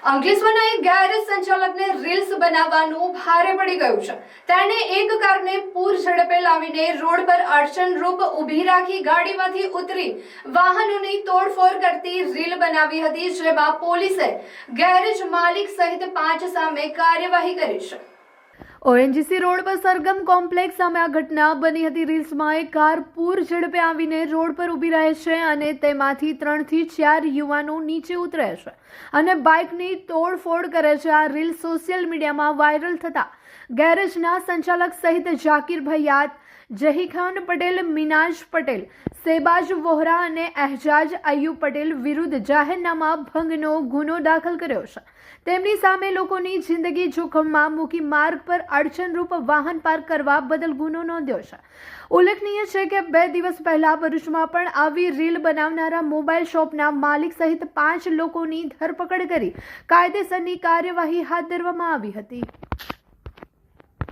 અંકલેશ્વરના એક garage સંચાલકને reels બનાવવાનું ભારે પડી ગયું છે। તેણે એક કારને પૂર ઝડપે લાવીને રોડ પર અડચણરૂપ ઊભી રાખી ગાડીમાંથી ઉતરી વાહનોની તોડફોડ કરતી રીલ બનાવી હતી, જેમાં પોલીસે ગેરેજ માલિક સહિત 5 સામે કાર્યવાહી કરી છે। ઓએનજીસી રોડ પર સરગમ કોમ્પ્લેક્સ સામે આ ઘટના બની હતી। રીલ્સમાં એક કાર પૂર ઝડપે આવીને રોડ પર ઊભી રહે છે અને તેમાંથી 3 થી 4 યુવાનો નીચે ઉતરે છે અને બાઇકની તોડફોડ કરે છે। આ રીલ સોશિયલ મીડિયામાં વાયરલ થતા ગેરેજના સંચાલક સહિત જાકીર ભૈયાત, જહીખાન પટેલ, મિનાજ પટેલ, શેબાજ વોહરા અને એહજાજ અયુબ પટેલ વિરુદ્ધ જાહેરનામા ભંગનો ગુનો દાખલ કર્યો છે। તેમની સામે લોકોની જિંદગી જોખમમાં મૂકી માર્ગ પર અડચણરૂપ વાહન પાર્ક કરવા બદલ ગુનો નોંધ્યો છે। ઉલ્લેખનીય છે કે 2 દિવસ પહેલા ભરૂચમાં પણ આવી રીલ બનાવનારા મોબાઈલ શોપના માલિક સહિત 5 લોકોની ધરપકડ કરી કાયદેસરની કાર્યવાહી હાથ ધરવામાં આવી હતી।